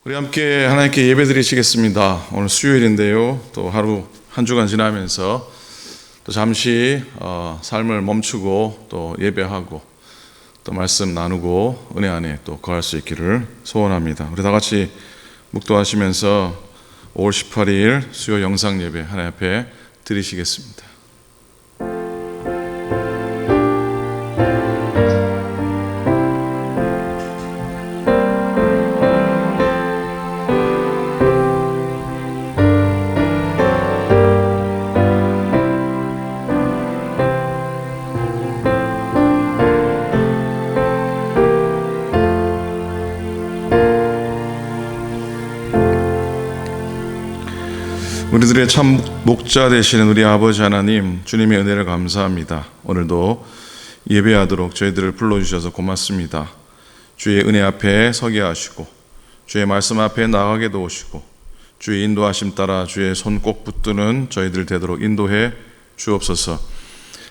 우리 함께 하나님께 예배 드리시겠습니다. 오늘 수요일인데요. 또 하루 한 주간 지나면서 또 잠시 삶을 멈추고 또 예배하고 또 말씀 나누고 은혜 안에 또 거할 수 있기를 소원합니다. 우리 다 같이 묵도하시면서 5월 18일 수요 영상 예배 하나님 앞에 드리시겠습니다. 우리들의 참 목자 되시는 우리 아버지 하나님, 주님의 은혜를 감사합니다. 오늘도 예배하도록 저희들을 불러주셔서 고맙습니다. 주의 은혜 앞에 서게 하시고 주의 말씀 앞에 나가게 도우시고 주의 인도하심 따라 주의 손 꼭 붙드는 저희들 되도록 인도해 주옵소서.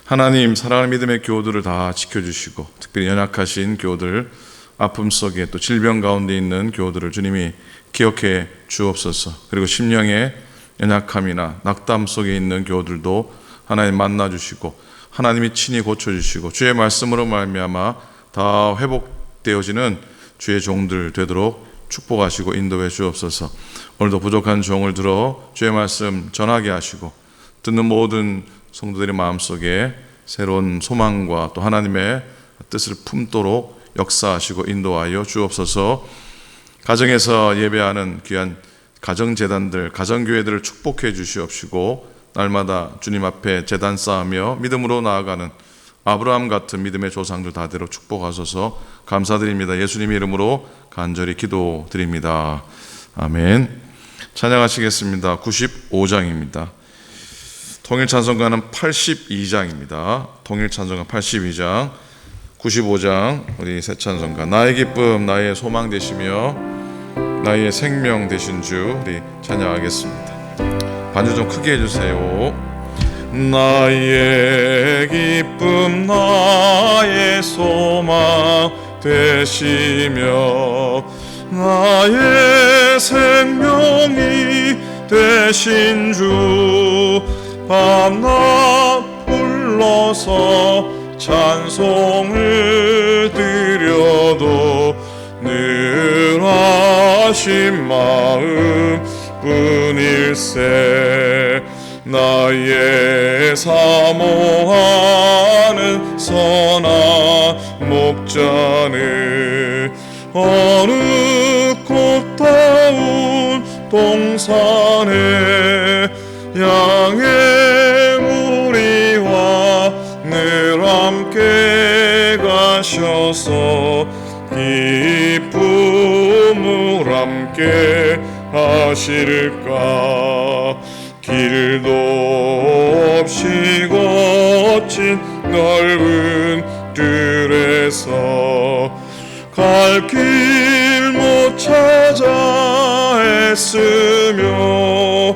하나님, 사랑하는 믿음의 교우들을 다 지켜주시고 특별히 연약하신 교우들, 아픔 속에 또 질병 가운데 있는 교우들을 주님이 기억해 주옵소서. 그리고 심령의 연약함이나 낙담 속에 있는 교우들도 하나님 만나주시고 하나님이 친히 고쳐주시고 주의 말씀으로 말미암아 다 회복되어지는 주의 종들 되도록 축복하시고 인도해 주옵소서. 오늘도 부족한 종을 들어 주의 말씀 전하게 하시고 듣는 모든 성도들의 마음속에 새로운 소망과 또 하나님의 뜻을 품도록 역사하시고 인도하여 주옵소서. 가정에서 예배하는 귀한 가정재단들, 가정교회들을 축복해 주시옵시고 날마다 주님 앞에 재단 쌓으며 믿음으로 나아가는 아브라함 같은 믿음의 조상들 다대로 축복하소서. 감사드립니다. 예수님의 이름으로 간절히 기도드립니다. 아멘. 찬양하시겠습니다. 95장입니다. 통일찬송가는 82장입니다. 통일찬송가 82장, 95장 우리 새 찬송가 나의 기쁨 나의 소망 되시며 나의 생명 되신 주 우리 찬양하겠습니다. 반주 좀 크게 해주세요. 나의 기쁨 나의 소망 되시며 나의 생명이 되신 주 밤낮 불러서 찬송을 드려도 늘 하신 마음 뿐일세. 나의 사모하는 선한 목자는 어느 꽃다운 동산에 양의 무리와 늘 함께 가셔서 기쁨을 함께 하실까. 길도 없이 거친 넓은 들에서 갈 길 못 찾아 애쓰며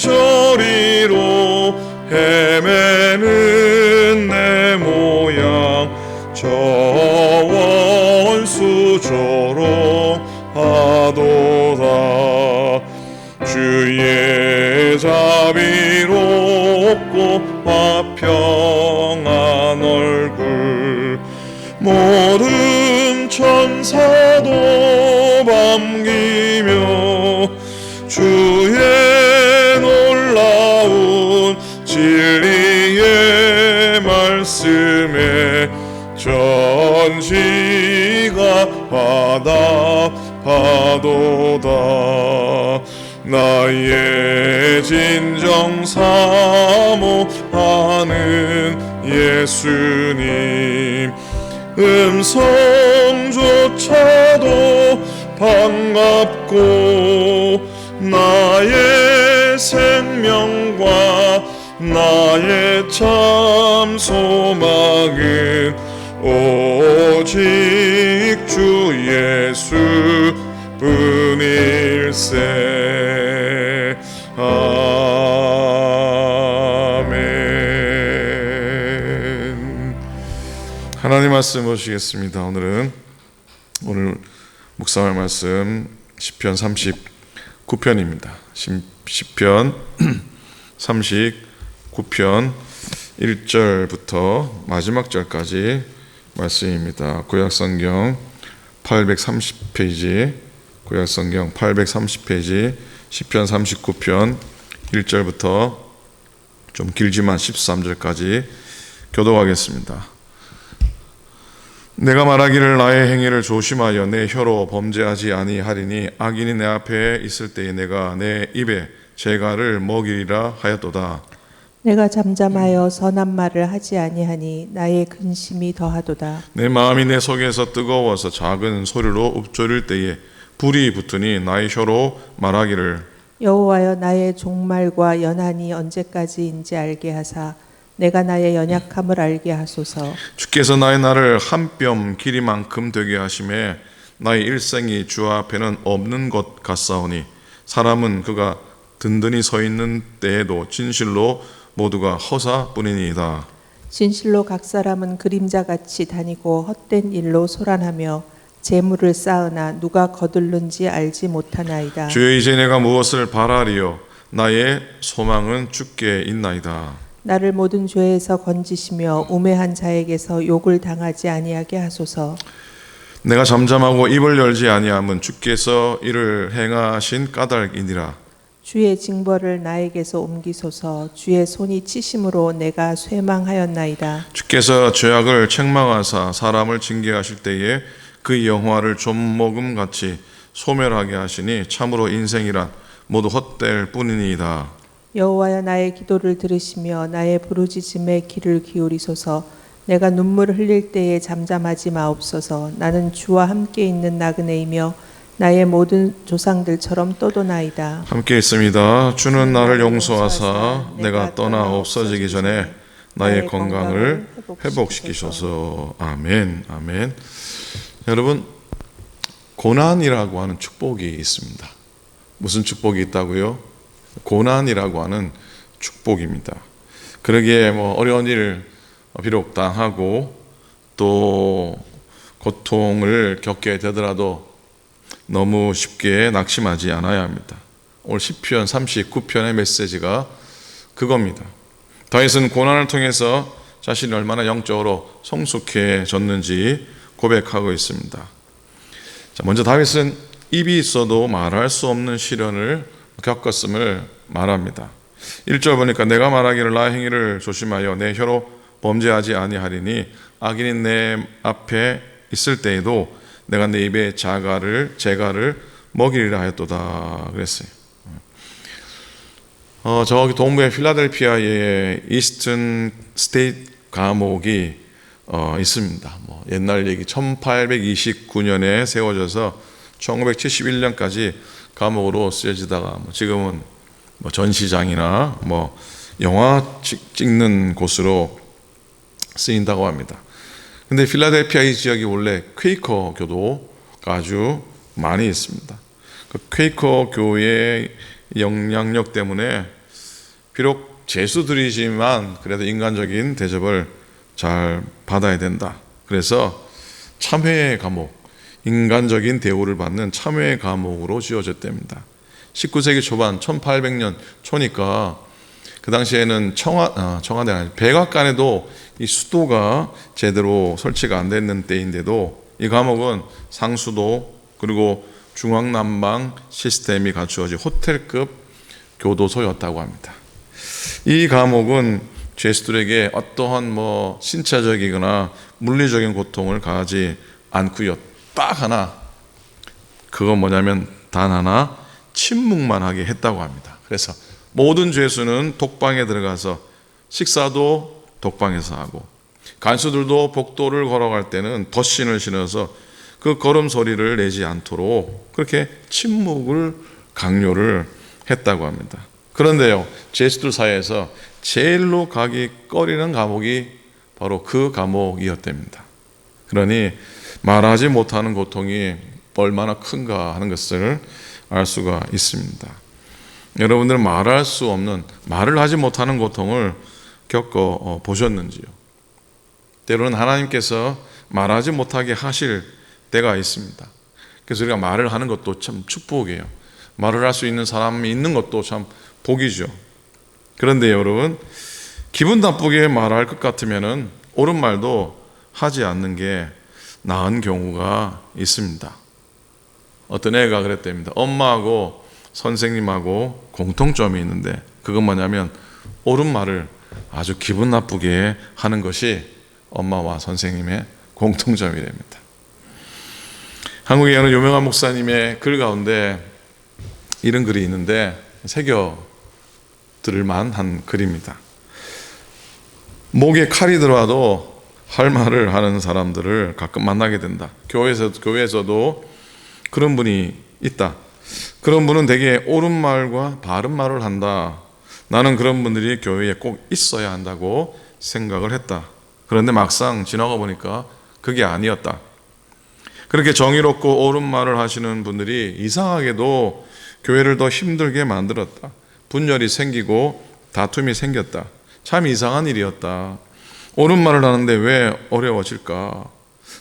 이리저리로 헤매는 내 모양 저 원수 조롱하도다. 주의 자비롭고 화평한 얼굴 모든 천사도 반기며 주의 놀라운 진리의 말씀에 전지가 화답하도다. 나의 진정 사모하는 예수님 음성조차도 반갑고 나의 생명과 나의 참 소망은 오직 주 예수 뿐일세. 아멘. 하나님 말씀 보시겠습니다. 오늘 묵상할 말씀 시편 39편입니다. 시편 39편 1절부터 마지막 절까지 말씀입니다. 구약성경 830페이지, 구약성경 830페이지 시편 39편 1절부터 좀 길지만 13절까지 교독하겠습니다. 내가 말하기를 나의 행위를 조심하여 내 혀로 범죄하지 아니하리니 악인이 내 앞에 있을 때에 내가 내 입에 재갈을 먹이리라 하였도다. 내가 잠잠하여 선한 말을 하지 아니하니 나의 근심이 더하도다. 내 마음이 내 속에서 뜨거워서 작은 소리로 읊조릴 때에 불이 붙으니 나의 혀로 말하기를 여호와여 나의 종말과 연한이 언제까지인지 알게 하사 내가 나의 연약함을 알게 하소서. 주께서 나의 날을 한 뼘 길이만큼 되게 하심에 나의 일생이 주 앞에는 없는 것 같사오니 사람은 그가 든든히 서 있는 때에도 진실로 모두가 허사뿐이니이다. 진실로 각 사람은 그림자같이 다니고 헛된 일로 소란하며 재물을 쌓으나 누가 거둘는지 알지 못하나이다. 주여 이제 내가 무엇을 바라리요 나의 소망은 주께 있나이다. 나를 모든 죄에서 건지시며 우매한 자에게서 욕을 당하지 아니하게 하소서. 내가 잠잠하고 입을 열지 아니함은 주께서 이를 행하신 까닭이니라. 주의 징벌을 나에게서 옮기소서. 주의 손이 치심으로 내가 쇠망하였나이다. 주께서 죄악을 책망하사 사람을 징계하실 때에 그 영화를 좀먹음같이 소멸하게 하시니 참으로 인생이란 모두 헛될 뿐이니이다. 여호와여 나의 기도를 들으시며 나의 부르짖음에 귀를 기울이소서. 내가 눈물을 흘릴 때에 잠잠하지 마옵소서. 나는 주와 함께 있는 나그네이며 나의 모든 조상들처럼 떠도나이다. 함께 있습니다. 주는 나를 용서하사 내가 떠나 없어지기 전에 나의 건강을 회복시키소서. 아멘. 아멘. 여러분, 고난이라고 하는 축복이 있습니다. 무슨 축복이 있다고요? 고난이라고 하는 축복입니다. 그러기에 어려운 일을 비록 당하고 또 고통을 겪게 되더라도 너무 쉽게 낙심하지 않아야 합니다. 오늘 시편 39편의 메시지가 그겁니다. 다윗은 고난을 통해서 자신이 얼마나 영적으로 성숙해졌는지 고백하고 있습니다. 자, 먼저 다윗은 입이 있어도 말할 수 없는 시련을 겪었음을 말합니다. 1절 보니까 내가 말하기를 나의 행위를 조심하여 내 혀로 범죄하지 아니하리니 악인이 내 앞에 있을 때에도 내가 내 입에 재갈을 먹이리라 하였도다 그랬어요. 저기 동부의 필라델피아의 이스턴 스테이트 감옥이 있습니다. 옛날 얘기 1829년에 세워져서 1971년까지 감옥으로 쓰여지다가 지금은 전시장이나 영화 찍는 곳으로 쓰인다고 합니다. 근데 필라델피아 이 지역이 원래 퀘이커 교도가 아주 많이 있습니다. 그 퀘이커 교회의 영향력 때문에 비록 죄수들이지만 그래도 인간적인 대접을 잘 받아야 된다. 그래서 참회의 감옥, 인간적인 대우를 받는 참회의 감옥으로 지어졌답니다. 19세기 초반 1800년 초니까 그 당시에는 청와대 아니 백악관에도 이 수도가 제대로 설치가 안 됐는 때인데도 이 감옥은 상수도 그리고 중앙난방 시스템이 갖추어진 호텔급 교도소였다고 합니다. 이 감옥은 죄수들에게 어떠한 신체적이거나 물리적인 고통을 가하지 않고요. 딱 하나, 그건 뭐냐면 단 하나, 침묵만 하게 했다고 합니다. 그래서 모든 죄수는 독방에 들어가서 식사도 독방에서 하고 간수들도 복도를 걸어갈 때는 덧신을 신어서 그 걸음 소리를 내지 않도록 그렇게 침묵을 강요를 했다고 합니다. 그런데요, 죄수들 사이에서 제일로 가기 꺼리는 감옥이 바로 그 감옥이었답니다. 그러니 말하지 못하는 고통이 얼마나 큰가 하는 것을 알 수가 있습니다. 여러분들은 말할 수 없는, 말을 하지 못하는 고통을 겪어 보셨는지요? 때로는 하나님께서 말하지 못하게 하실 때가 있습니다. 그래서 우리가 말을 하는 것도 참 축복이에요. 말을 할 수 있는 사람이 있는 것도 참 복이죠. 그런데 여러분, 기분 나쁘게 말할 것 같으면은 옳은 말도 하지 않는 게 나은 경우가 있습니다. 어떤 애가 그랬답니다. 엄마하고 선생님하고 공통점이 있는데 그건 뭐냐면 옳은 말을 아주 기분 나쁘게 하는 것이 엄마와 선생님의 공통점이랍니다. 한국에 어느 유명한 목사님의 글 가운데 이런 글이 있는데 새겨 들을 만한 글입니다. 목에 칼이 들어와도 할 말을 하는 사람들을 가끔 만나게 된다. 교회에서도 그런 분이 있다. 그런 분은 되게 옳은 말과 바른 말을 한다. 나는 그런 분들이 교회에 꼭 있어야 한다고 생각을 했다. 그런데 막상 지나가 보니까 그게 아니었다. 그렇게 정의롭고 옳은 말을 하시는 분들이 이상하게도 교회를 더 힘들게 만들었다. 분열이 생기고 다툼이 생겼다. 참 이상한 일이었다. 옳은 말을 하는데 왜 어려워질까?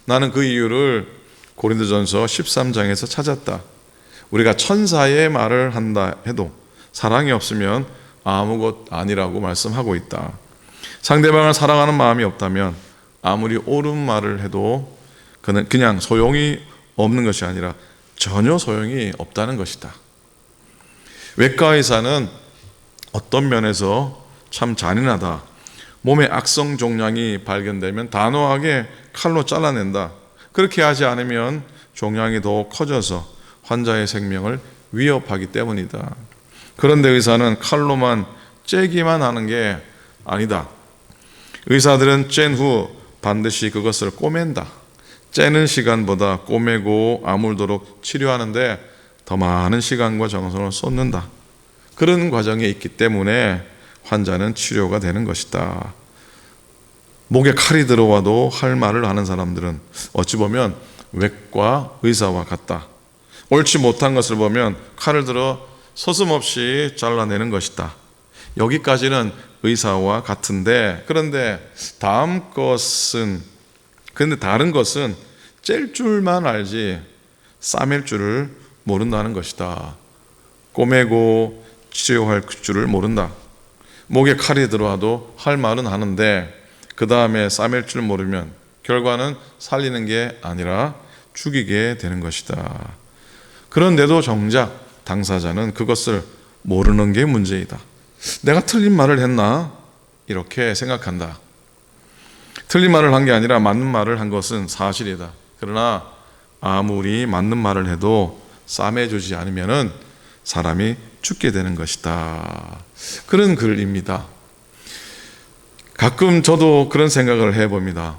나는 그 이유를 고린도전서 13장에서 찾았다. 우리가 천사의 말을 한다 해도 사랑이 없으면 아무것 아니라고 말씀하고 있다. 상대방을 사랑하는 마음이 없다면 아무리 옳은 말을 해도 그는 그냥 소용이 없는 것이 아니라 전혀 소용이 없다는 것이다. 외과 의사는 어떤 면에서 참 잔인하다. 몸에 악성 종양이 발견되면 단호하게 칼로 잘라낸다. 그렇게 하지 않으면 종양이 더 커져서 환자의 생명을 위협하기 때문이다. 그런데 의사는 칼로만 째기만 하는 게 아니다. 의사들은 쨘 후 반드시 그것을 꼬맨다. 째는 시간보다 꼬매고 아물도록 치료하는데 더 많은 시간과 정성을 쏟는다. 그런 과정에 있기 때문에 환자는 치료가 되는 것이다. 목에 칼이 들어와도 할 말을 하는 사람들은 어찌 보면 외과 의사와 같다. 옳지 못한 것을 보면 칼을 들어 서슴없이 잘라내는 것이다. 여기까지는 의사와 같은데 그런데 다른 것은 찔 줄만 알지 싸맬 줄을 모른다는 것이다. 꼬매고 치료할 줄을 모른다. 목에 칼이 들어와도 할 말은 하는데 그 다음에 싸맬 줄 모르면 결과는 살리는 게 아니라 죽이게 되는 것이다. 그런데도 정작 당사자는 그것을 모르는 게 문제이다. 내가 틀린 말을 했나? 이렇게 생각한다. 틀린 말을 한 게 아니라 맞는 말을 한 것은 사실이다. 그러나 아무리 맞는 말을 해도 싸매주지 않으면 사람이 죽게 되는 것이다. 그런 글입니다. 가끔 저도 그런 생각을 해봅니다.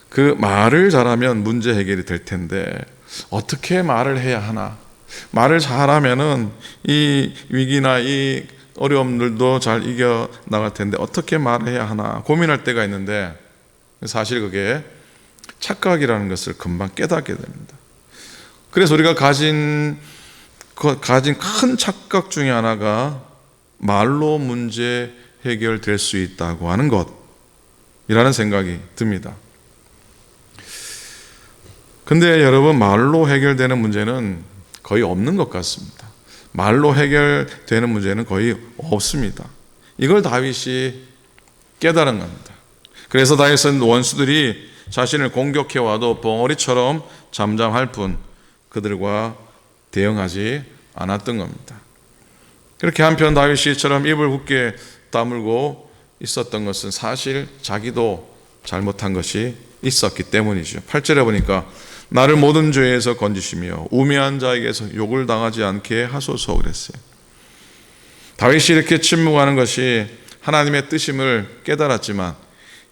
그 말을 잘하면 문제 해결이 될 텐데 어떻게 말을 해야 하나? 말을 잘하면은 이 위기나 이 어려움들도 잘 이겨 나갈 텐데 어떻게 말을 해야 하나 고민할 때가 있는데 사실 그게 착각이라는 것을 금방 깨닫게 됩니다. 그래서 우리가 가진 큰 착각 중에 하나가 말로 문제 해결될 수 있다고 하는 것이라는 생각이 듭니다. 근데 여러분, 말로 해결되는 문제는 거의 없는 것 같습니다. 말로 해결되는 문제는 거의 없습니다. 이걸 다윗이 깨달은 겁니다. 그래서 다윗은 원수들이 자신을 공격해와도 벙어리처럼 잠잠할 뿐 그들과 대응하지 않았던 겁니다. 그렇게 한편 다윗이 이처럼 입을 굳게 다물고 있었던 것은 사실 자기도 잘못한 것이 있었기 때문이죠. 8절에 보니까 나를 모든 죄에서 건지시며 우매한 자에게서 욕을 당하지 않게 하소서 그랬어요. 다윗이 이렇게 침묵하는 것이 하나님의 뜻임을 깨달았지만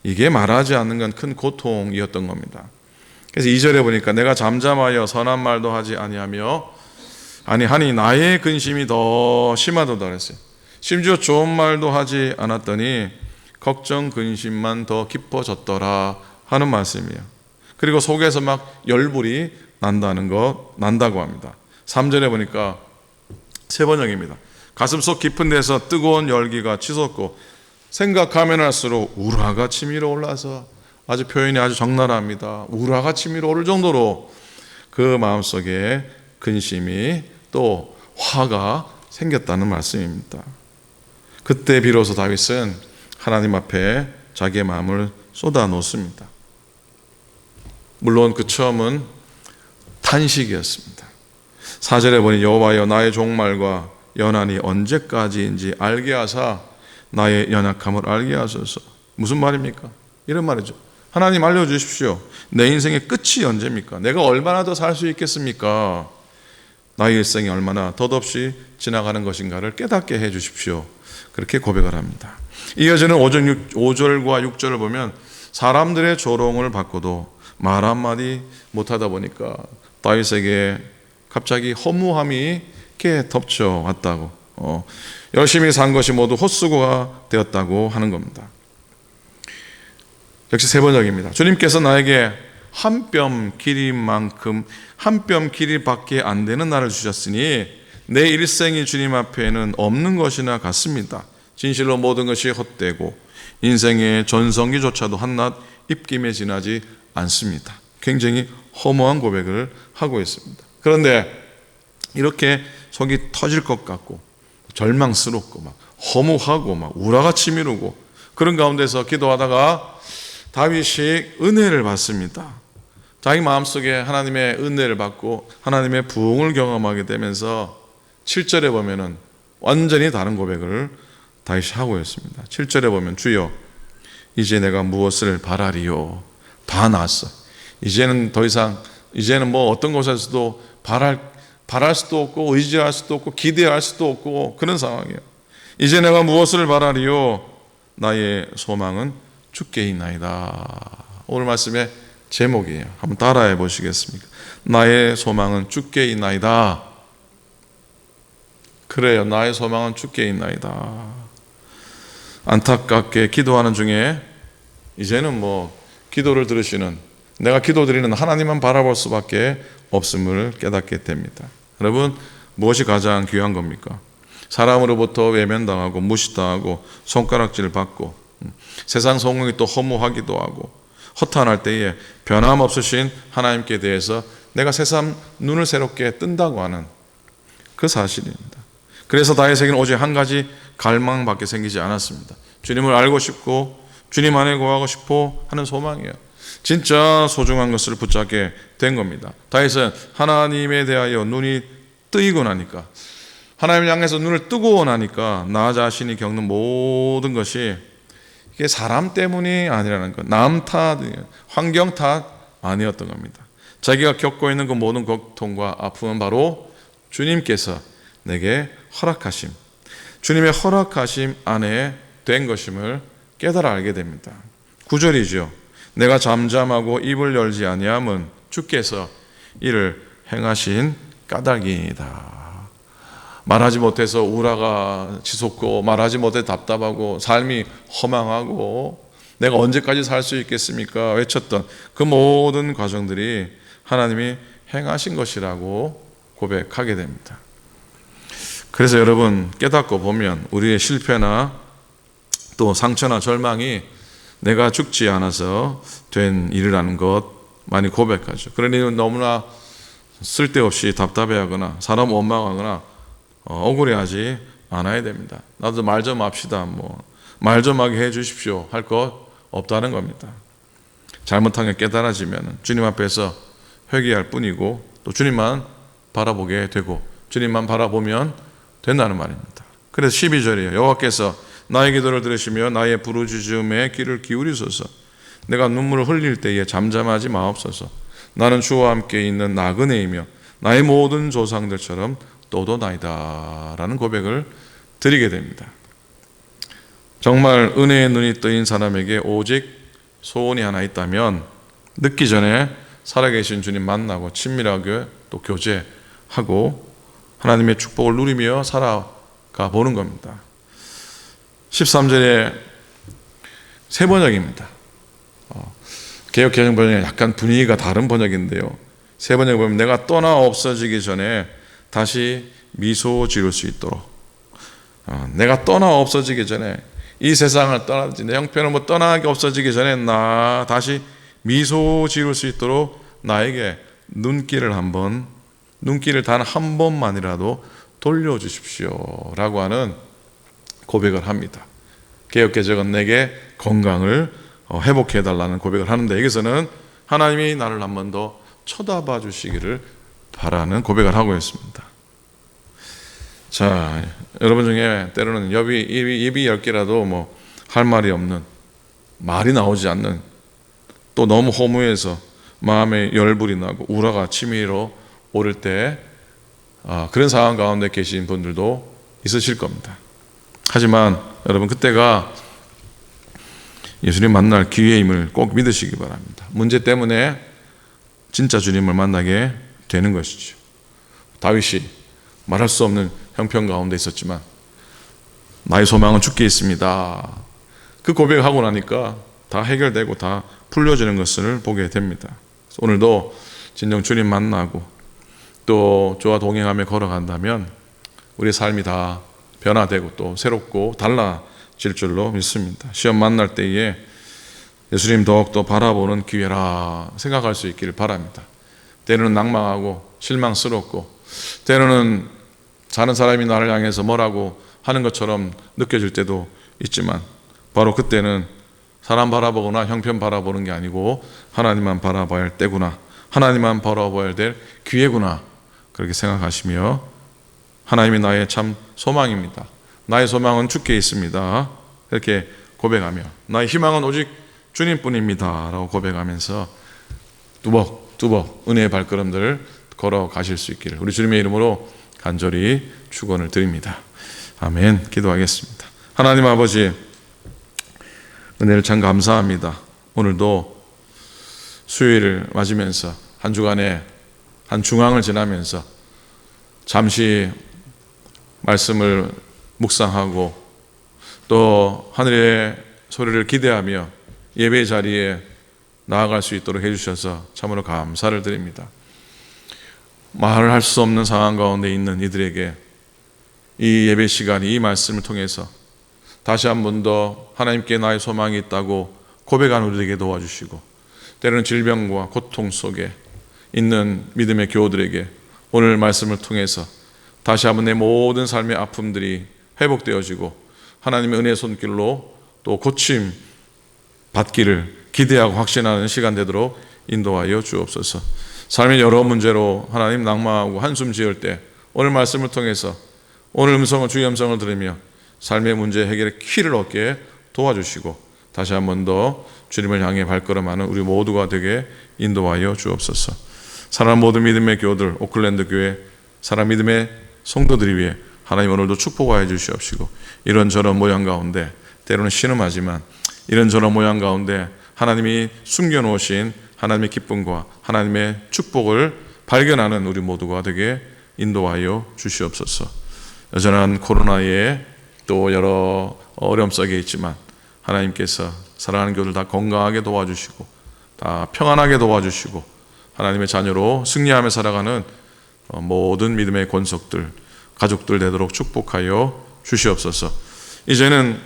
이게 말하지 않는 건 큰 고통이었던 겁니다. 그래서 2절에 보니까 내가 잠잠하여 선한 말도 하지 아니하니 나의 근심이 더 심하도다 그랬어요. 심지어 좋은 말도 하지 않았더니 걱정 근심만 더 깊어졌더라 하는 말씀이에요. 그리고 속에서 막 열불이 난다고 합니다. 3절에 보니까 세 번역입니다. 가슴속 깊은 데서 뜨거운 열기가 치솟고 생각하면 할수록 우라가 치밀어 올라서 아주 표현이 아주 적나라합니다. 우라가 치밀어 오를 정도로 그 마음속에 근심이 또 화가 생겼다는 말씀입니다. 그때 비로소 다윗은 하나님 앞에 자기의 마음을 쏟아놓습니다. 물론 그 처음은 탄식이었습니다. 4절에 보니 여호와여 나의 종말과 연한이 언제까지인지 알게 하사 나의 연약함을 알게 하소서. 무슨 말입니까? 이런 말이죠. 하나님 알려주십시오. 내 인생의 끝이 언제입니까? 내가 얼마나 더 살 수 있겠습니까? 나의 일생이 얼마나 덧없이 지나가는 것인가를 깨닫게 해 주십시오. 그렇게 고백을 합니다. 이어지는 5절과 6절을 보면 사람들의 조롱을 받고도 말 한마디 못하다 보니까 다윗에게 갑자기 허무함이 이렇게 덮쳐왔다고, 열심히 산 것이 모두 헛수고가 되었다고 하는 겁니다. 역시 세 번역입니다. 주님께서 나에게 한 뼘 길이만큼, 한 뼘 길이밖에 안 되는 날을 주셨으니 내 일생이 주님 앞에는 없는 것이나 같습니다. 진실로 모든 것이 헛되고 인생의 전성기조차도 한낱 입김에 지나지 않습니다. 굉장히 허무한 고백을 하고 있습니다. 그런데 이렇게 속이 터질 것 같고 절망스럽고 막 허무하고 막 우라가 치미르고 그런 가운데서 기도하다가 다윗이 은혜를 받습니다. 자기 마음속에 하나님의 은혜를 받고 하나님의 부흥을 경험하게 되면서 7절에 보면은 완전히 다른 고백을 다윗이 하고 있습니다. 7절에 보면 주여 이제 내가 무엇을 바라리요? 다 나았어. 이제는 더 이상 이제는 뭐 어떤 곳에서도 바랄 수도 없고 의지할 수도 없고 기대할 수도 없고 그런 상황이에요. 이제 내가 무엇을 바라리요? 나의 소망은 주께 있나이다. 오늘 말씀의 제목이에요. 한번 따라해 보시겠습니까? 나의 소망은 주께 있나이다. 그래요. 나의 소망은 주께 있나이다. 안타깝게 기도하는 중에 이제는 뭐 기도를 들으시는, 내가 기도드리는 하나님만 바라볼 수밖에 없음을 깨닫게 됩니다. 여러분, 무엇이 가장 귀한 겁니까? 사람으로부터 외면당하고 무시당하고 손가락질 받고 세상 성공이 또 허무하기도 하고 허탄할 때에 변함없으신 하나님께 대해서 내가 새삼 눈을 새롭게 뜬다고 하는 그 사실입니다. 그래서 다윗에게는 오직 한 가지 갈망밖에 생기지 않았습니다. 주님을 알고 싶고 주님 안에 거하고 싶어 하는 소망이에요. 진짜 소중한 것을 붙잡게 된 겁니다. 다윗은 하나님에 대하여 눈이 뜨이고 나니까, 하나님을 향해서 눈을 뜨고 나니까 나 자신이 겪는 모든 것이 이게 사람 때문이 아니라는 것, 남 탓, 환경 탓 아니었던 겁니다. 자기가 겪고 있는 그 모든 고통과 아픔은 바로 주님께서 내게 허락하심, 주님의 허락하심 안에 된 것임을 깨달아 알게 됩니다. 9절이죠. 내가 잠잠하고 입을 열지 아니함은 주께서 이를 행하신 까닭이다. 말하지 못해서 우라가 치솟고 말하지 못해 답답하고 삶이 허망하고 내가 언제까지 살 수 있겠습니까? 외쳤던 그 모든 과정들이 하나님이 행하신 것이라고 고백하게 됩니다. 그래서 여러분 깨닫고 보면 우리의 실패나 또 상처나 절망이 내가 죽지 않아서 된 일이라는 것 많이 고백하죠. 그러니 너무나 쓸데없이 답답해하거나 사람 원망하거나 억울해하지 않아야 됩니다. 나도 말 좀 합시다. 말 좀 하게 해 주십시오. 할 것 없다는 겁니다. 잘못한 게 깨달아지면 주님 앞에서 회개할 뿐이고 또 주님만 바라보게 되고 주님만 바라보면 된다는 말입니다. 그래서 12절이에요. 여호와께서 나의 기도를 들으시며 나의 부르짖음에 귀를 기울이소서. 내가 눈물을 흘릴 때에 잠잠하지 마옵소서. 나는 주와 함께 있는 나그네이며 나의 모든 조상들처럼 또도나이다 라는 고백을 드리게 됩니다. 정말 은혜의 눈이 뜨인 사람에게 오직 소원이 하나 있다면 늦기 전에 살아계신 주님 만나고 친밀하게 또 교제하고 하나님의 축복을 누리며 살아가 보는 겁니다. 13절에 새 번역입니다. 개역개정 번역은 약간 분위기가 다른 번역인데요. 새 번역에 보면 내가 떠나 없어지기 전에 다시 미소 지을 수 있도록, 내가 떠나 없어지기 전에 이 세상을 떠나지 내 형편을 떠나게 없어지기 전에 나 다시 미소 지을 수 있도록 나에게 눈길을 단 한 번만이라도 돌려주십시오 라고 하는 고백을 합니다. 개역개정은 내게 건강을 회복해달라는 고백을 하는데, 여기서는 하나님이 나를 한 번 더 쳐다봐 주시기를 바라는 고백을 하고 있습니다. 자, 여러분 중에 때로는 예비 10개라도 할 말이 없는, 말이 나오지 않는, 또 너무 허무해서 마음에 열불이 나고 우라가 치밀어 오를 때 그런 상황 가운데 계신 분들도 있으실 겁니다. 하지만 여러분, 그때가 예수님 만날 기회임을 꼭 믿으시기 바랍니다. 문제 때문에 진짜 주님을 만나게 되는 것이죠. 다윗이 말할 수 없는 형편 가운데 있었지만 나의 소망은 주께 있습니다. 그 고백하고 나니까 다 해결되고 다 풀려지는 것을 보게 됩니다. 오늘도 진정 주님 만나고 또 저와 동행하며 걸어간다면 우리의 삶이 다 변화되고 또 새롭고 달라질 줄로 믿습니다. 시험 만날 때에 예수님 더욱더 바라보는 기회라 생각할 수 있기를 바랍니다. 때로는 낭망하고 실망스럽고, 때로는 다른 사람이 나를 향해서 뭐라고 하는 것처럼 느껴질 때도 있지만, 바로 그때는 사람 바라보거나 형편 바라보는 게 아니고 하나님만 바라봐야 할 때구나, 하나님만 바라봐야 될 기회구나, 그렇게 생각하시며 하나님이 나의 참 소망입니다, 나의 소망은 주께 있습니다, 이렇게 고백하며 나의 희망은 오직 주님뿐입니다 라고 고백하면서 뚜벅뚜벅 은혜의 발걸음들 걸어가실 수 있기를 우리 주님의 이름으로 간절히 축원을 드립니다. 아멘. 기도하겠습니다. 하나님 아버지, 은혜를 참 감사합니다. 오늘도 수요일을 맞으면서 한 주간에 한 중앙을 지나면서 잠시 말씀을 묵상하고 또 하늘의 소리를 기대하며 예배 자리에 나아갈 수 있도록 해주셔서 참으로 감사를 드립니다. 말을 할 수 없는 상황 가운데 있는 이들에게 이 예배 시간이, 이 말씀을 통해서 다시 한 번 더 하나님께 나의 소망이 있다고 고백하는 우리에게 도와주시고, 때로는 질병과 고통 속에 있는 믿음의 교우들에게 오늘 말씀을 통해서 다시 한번 내 모든 삶의 아픔들이 회복되어지고 하나님의 은혜의 손길로 또 고침 받기를 기대하고 확신하는 시간 되도록 인도하여 주옵소서. 삶의 여러 문제로 하나님 낭망하고 한숨 지을 때 오늘 말씀을 통해서 오늘 주의 음성을 들으며 삶의 문제 해결의 키를 얻게 도와주시고 다시 한 번 더 주님을 향해 발걸음하는 우리 모두가 되게 인도하여 주옵소서. 사랑하는 모든 믿음의 교우들, 오클랜드 교회 사랑 믿음의 성도들이 위해 하나님 오늘도 축복하여 주시옵시고, 이런저런 모양 가운데 때로는 신음하지만 이런저런 모양 가운데 하나님이 숨겨놓으신 하나님의 기쁨과 하나님의 축복을 발견하는 우리 모두가 되게 인도하여 주시옵소서. 여전한 코로나에 또 여러 어려움 속에 있지만 하나님께서 사랑하는 교우들 다 건강하게 도와주시고 다 평안하게 도와주시고 하나님의 자녀로 승리하며 살아가는 모든 믿음의 권속들, 가족들 되도록 축복하여 주시옵소서. 이제는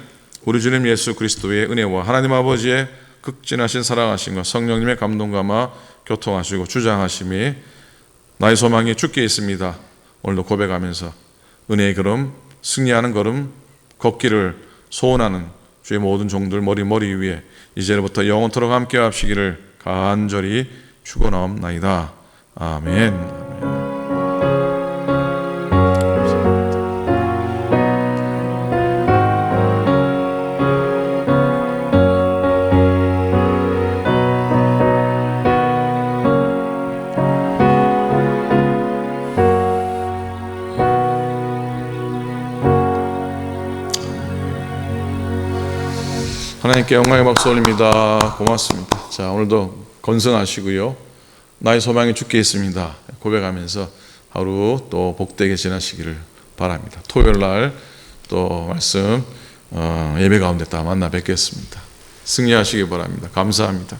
우리 주님 예수 그리스도의 은혜와 하나님 아버지의 극진하신 사랑하심과 성령님의 감동감화 교통하시고 주장하심이 나의 소망이 주께 있습니다. 오늘도 고백하면서 은혜의 걸음, 승리하는 걸음 걷기를 소원하는 주의 모든 종들 머리 위에 이제부터 영원토록 함께 하시기를 간절히 축원하옵나이다. 아멘. 하나님께 영광의 박수 올립니다. 고맙습니다. 자, 오늘도 건승하시고요. 나의 소망이 주께 있습니다. 고백하면서 하루 또 복되게 지나시기를 바랍니다. 토요일 날 또 말씀 예배 가운데 다 만나 뵙겠습니다. 승리하시기 바랍니다. 감사합니다.